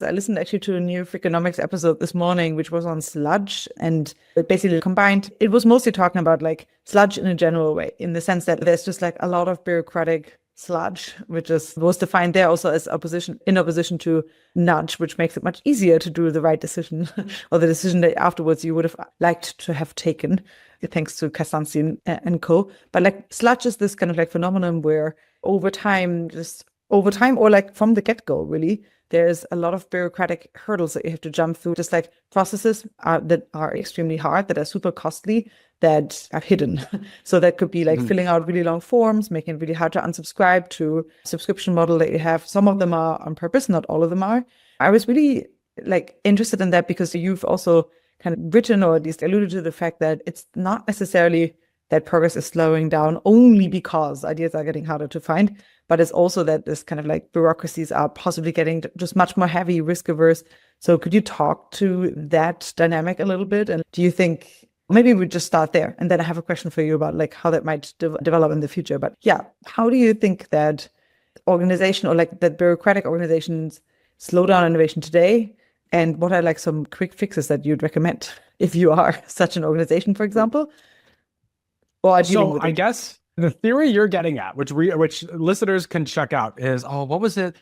I listened actually to a new Freakonomics episode this morning, which was on sludge, and it basically combined, it was mostly talking about like sludge in a general way, in the sense that there's just like a lot of bureaucratic sludge, which was defined there also as in opposition to nudge, which makes it much easier to do the right decision or the decision that afterwards you would have liked to have taken, thanks to Kastansin and co. But like sludge is this kind of like phenomenon where over time or like from the get-go, really, there's a lot of bureaucratic hurdles that you have to jump through, just like processes that are extremely hard, that are super costly, that are hidden. So that could be like filling out really long forms, making it really hard to unsubscribe to subscription model that you have. Some of them are on purpose, not all of them are. I was really like interested in that because you've also kind of written or at least alluded to the fact that it's not necessarily that progress is slowing down only because ideas are getting harder to find, but it's also that this kind of like bureaucracies are possibly getting just much more heavy, risk averse. So could you talk to that dynamic a little bit? And do you think, maybe we just start there, and then I have a question for you about like how that might develop in the future. But yeah, how do you think that organization or like that bureaucratic organizations slow down innovation today? And what are like some quick fixes that you'd recommend if you are such an organization, for example? So I guess the theory you're getting at, which listeners can check out, is, what was it?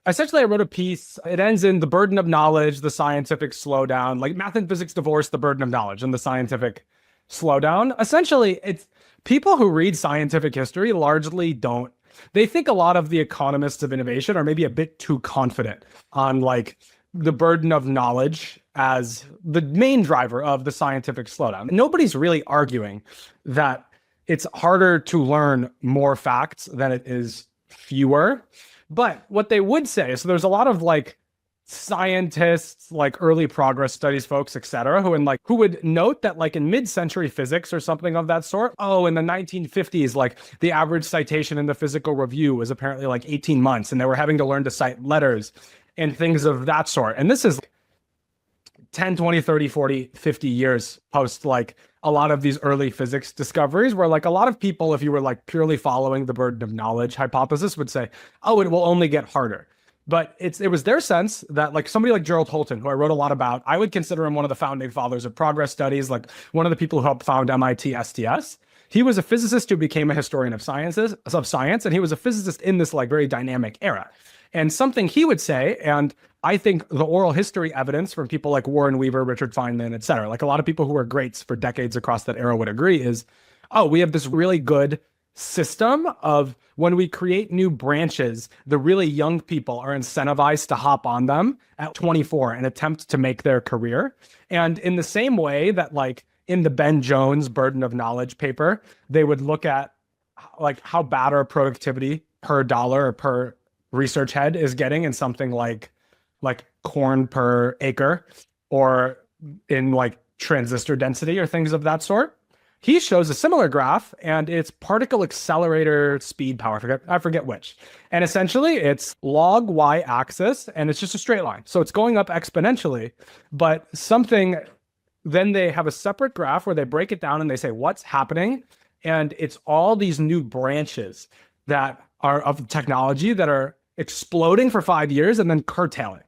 Essentially, I wrote a piece. It ends in the burden of knowledge, the scientific slowdown, like math and physics divorce the burden of knowledge and the scientific slowdown. Essentially, it's people who read scientific history largely don't. They think a lot of the economists of innovation are maybe a bit too confident on like the burden of knowledge as the main driver of the scientific slowdown. Nobody's really arguing that it's harder to learn more facts than it is fewer. But what they would say, so there's a lot of like scientists, like early progress studies folks, et cetera, who would note that like in mid-century physics or something of that sort, in the 1950s, like the average citation in the Physical Review was apparently like 18 months, and they were having to learn to cite letters and things of that sort. And this is 10, 20, 30, 40, 50 years post like a lot of these early physics discoveries, where like a lot of people, if you were like purely following the burden of knowledge hypothesis, would say, it will only get harder. But it was their sense that like somebody like Gerald Holton, who I wrote a lot about, I would consider him one of the founding fathers of progress studies, like one of the people who helped found MIT STS. He was a physicist who became a historian of science, and he was a physicist in this like very dynamic era. And something he would say, and I think the oral history evidence from people like Warren Weaver, Richard Feynman, et cetera, like a lot of people who were greats for decades across that era would agree, is, we have this really good system of when we create new branches, the really young people are incentivized to hop on them at 24 and attempt to make their career. And in the same way that like in the Ben Jones burden of knowledge paper, they would look at like how bad our productivity per dollar or per research head is getting in something like corn per acre or in like transistor density or things of that sort. He shows a similar graph, and it's particle accelerator speed power. I forget which. And essentially it's log y-axis, and it's just a straight line. So it's going up exponentially, but then they have a separate graph where they break it down and they say what's happening. And it's all these new branches that are of technology that are exploding for 5 years and then curtailing.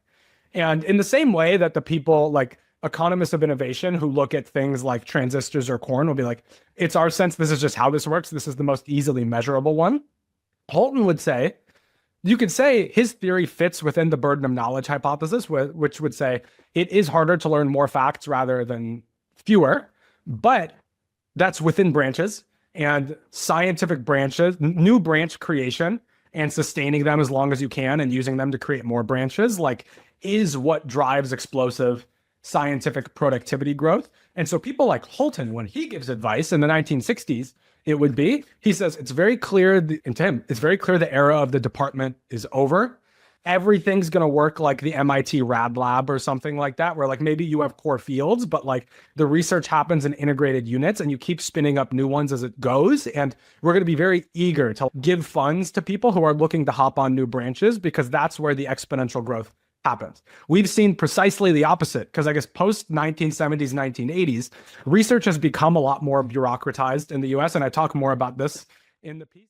And in the same way that the people like economists of innovation who look at things like transistors or corn will be like, it's our sense this is just how this works. This is the most easily measurable one. Holton would say, you could say his theory fits within the burden of knowledge hypothesis, which would say it is harder to learn more facts rather than fewer, but that's within branches, and scientific branches, new branch creation and sustaining them as long as you can and using them to create more branches, like is what drives explosive scientific productivity growth. And so people like Holton, when he gives advice in the 1960s, he says, it's very clear, and to him, it's very clear the era of the department is over. Everything's going to work like the MIT Rad Lab or something like that, where like maybe you have core fields, but like the research happens in integrated units and you keep spinning up new ones as it goes. And we're going to be very eager to give funds to people who are looking to hop on new branches, because that's where the exponential growth happens. We've seen precisely the opposite, because I guess post 1970s, 1980s, research has become a lot more bureaucratized in the US. And I talk more about this in the piece.